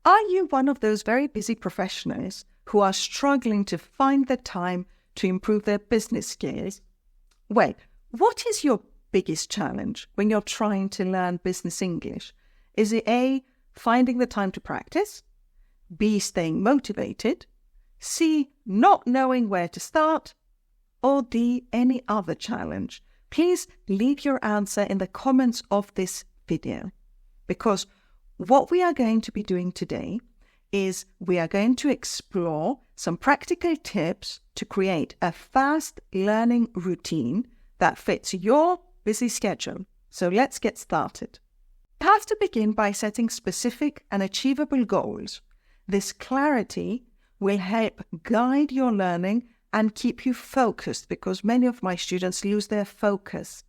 Are you one of those very busy professionals who are struggling to find the time to improve their business skills? Well, what is your biggest challenge when you're trying to learn business English? Is it A, finding the time to practice? B, staying motivated? C, not knowing where to start? Or D, any other challenge? Please leave your answer in the comments of this video, because what we are going to be doing today is we are going to explore some practical tips to create a fast learning routine that fits your busy schedule. So let's get started. You have to begin by setting specific and achievable goals. This clarity will help guide your learning and keep you focused, because many of my students lose their focus.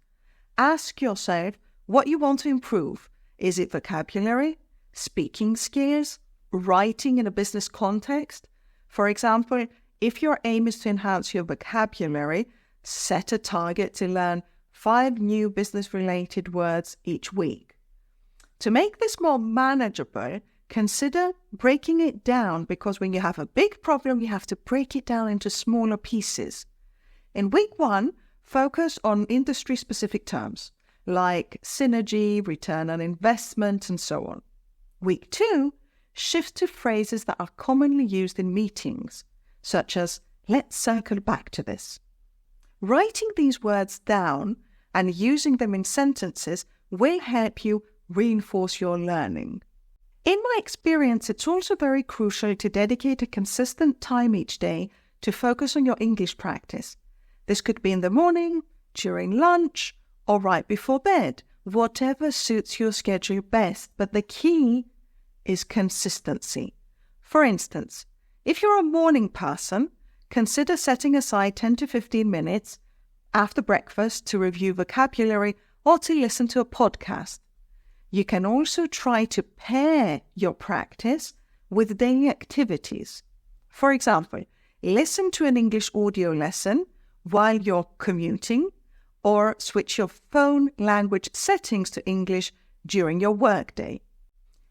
Ask yourself what you want to improve. Is it vocabulary, speaking skills, writing in a business context? For example, if your aim is to enhance your vocabulary, set a target to learn 5 new business-related words each week. To make this more manageable, consider breaking it down, because when you have a big problem, you have to break it down into smaller pieces. In week 1, focus on industry-specific terms like synergy, return on investment, and so on. Week 2, shift to phrases that are commonly used in meetings, such as, let's circle back to this. Writing these words down and using them in sentences will help you reinforce your learning. In my experience, it's also very crucial to dedicate a consistent time each day to focus on your English practice. This could be in the morning, during lunch, or right before bed, whatever suits your schedule best. But the key is consistency. For instance, if you're a morning person, consider setting aside 10 to 15 minutes after breakfast to review vocabulary or to listen to a podcast. You can also try to pair your practice with daily activities. For example, listen to an English audio lesson while you're commuting, or switch your phone language settings to English during your workday.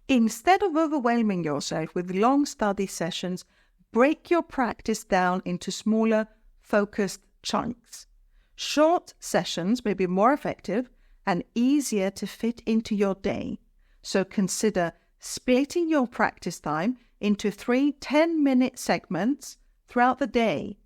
Instead of overwhelming yourself with long study sessions, break your practice down into smaller, focused chunks. Short sessions may be more effective and easier to fit into your day. So consider splitting your practice time into 3 10-minute segments throughout the day.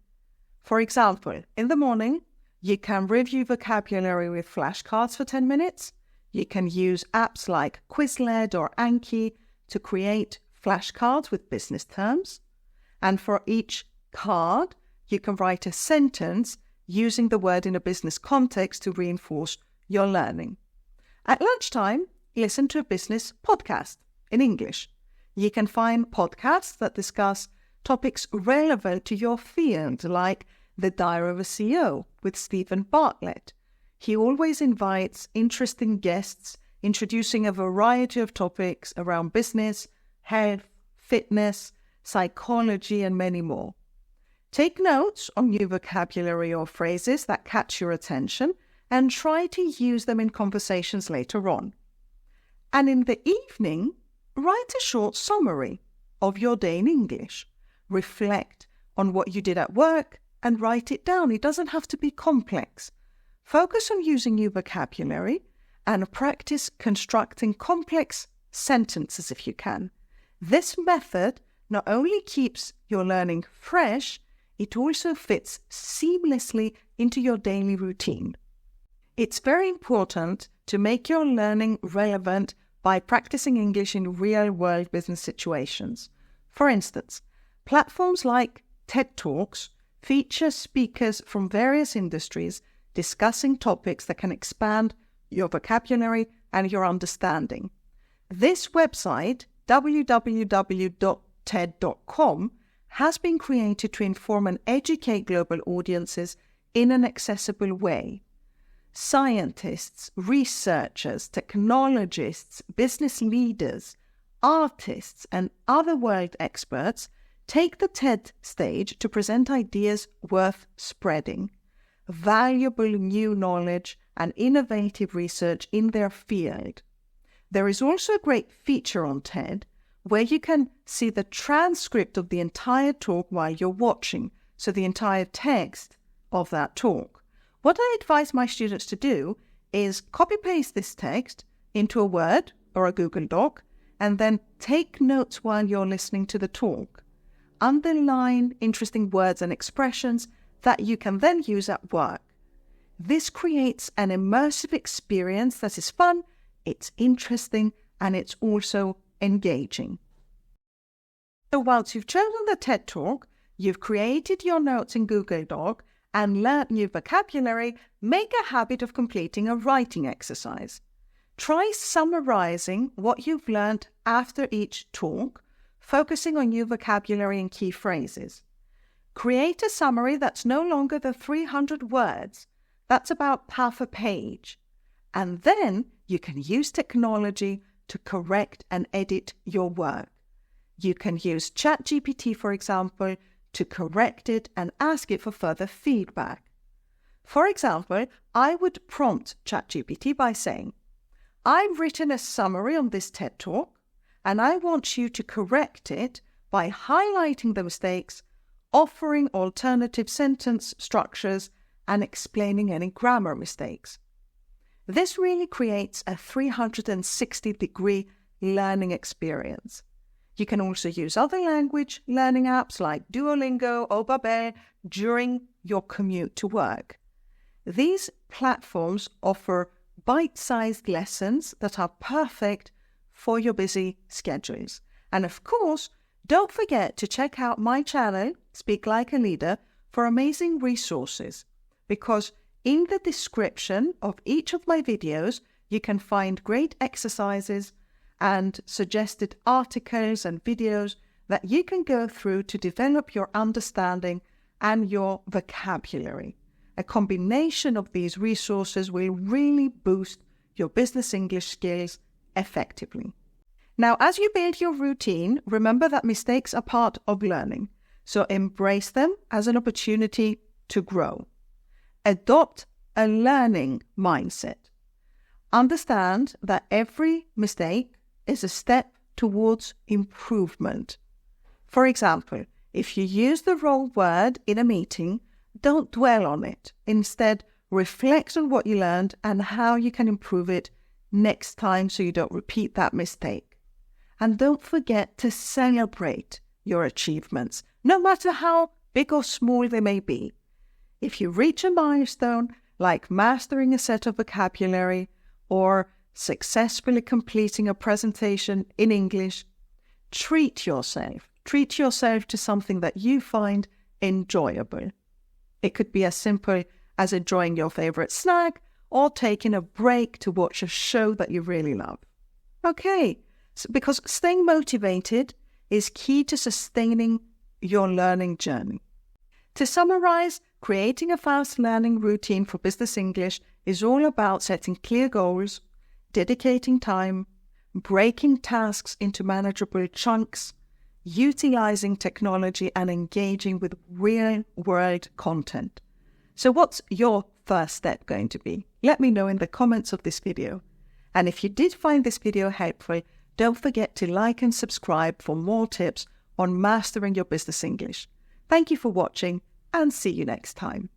For example, in the morning, you can review vocabulary with flashcards for 10 minutes. You can use apps like Quizlet or Anki to create flashcards with business terms. And for each card, you can write a sentence using the word in a business context to reinforce your learning. At lunchtime, listen to a business podcast in English. You can find podcasts that discuss topics relevant to your field, like The Diary of a CEO with Stephen Bartlett. He always invites interesting guests, introducing a variety of topics around business, health, fitness, psychology, and many more. Take notes on new vocabulary or phrases that catch your attention and try to use them in conversations later on. And in the evening, write a short summary of your day in English. Reflect on what you did at work and write it down. It doesn't have to be complex. Focus on using new vocabulary and practice constructing complex sentences if you can. This method not only keeps your learning fresh, it also fits seamlessly into your daily routine. It's very important to make your learning relevant by practicing English in real-world business situations. For instance, platforms like TED Talks feature speakers from various industries discussing topics that can expand your vocabulary and your understanding. This website, www.ted.com, has been created to inform and educate global audiences in an accessible way. Scientists, researchers, technologists, business leaders, artists, and other world experts take the TED stage to present ideas worth spreading, valuable new knowledge and innovative research in their field. There is also a great feature on TED where you can see the transcript of the entire talk while you're watching, so the entire text of that talk. What I advise my students to do is copy-paste this text into a Word or a Google Doc, and then take notes while you're listening to the talk. Underline interesting words and expressions that you can then use at work. This creates an immersive experience that is fun, it's interesting, and it's also engaging. So once you've chosen the TED Talk, you've created your notes in Google Doc, and learned new vocabulary, make a habit of completing a writing exercise. Try summarizing what you've learned after each talk, focusing on new vocabulary and key phrases. Create a summary that's no longer the 300 words. That's about half a page. And then you can use technology to correct and edit your work. You can use ChatGPT, for example, to correct it and ask it for further feedback. For example, I would prompt ChatGPT by saying, I've written a summary on this TED Talk, and I want you to correct it by highlighting the mistakes, offering alternative sentence structures, and explaining any grammar mistakes. This really creates a 360-degree learning experience. You can also use other language learning apps like Duolingo or 𝗏𝗏 during your commute to work. These platforms offer bite-sized lessons that are perfect for your busy schedules. And of course, don't forget to check out my channel, Speak Like a Leader, for amazing resources, because in the description of each of my videos, you can find great exercises and suggested articles and videos that you can go through to develop your understanding and your vocabulary. A combination of these resources will really boost your business English skills effectively. Now, as you build your routine, remember that mistakes are part of learning, so embrace them as an opportunity to grow. Adopt a learning mindset. Understand that every mistake is a step towards improvement. For example, if you use the wrong word in a meeting, don't dwell on it. Instead, reflect on what you learned and how you can improve it next time so you don't repeat that mistake. And don't forget to celebrate your achievements, no matter how big or small they may be. If you reach a milestone, like mastering a set of vocabulary or successfully completing a presentation in English, treat yourself. Treat yourself to something that you find enjoyable. It could be as simple as enjoying your favorite snack or taking a break to watch a show that you really love. Okay, because staying motivated is key to sustaining your learning journey. To summarize, creating a fast learning routine for business English is all about setting clear goals, dedicating time, breaking tasks into manageable chunks, utilizing technology, and engaging with real-world content. So what's your first step going to be? Let me know in the comments of this video. And if you did find this video helpful, don't forget to like and subscribe for more tips on mastering your business English. Thank you for watching, and see you next time.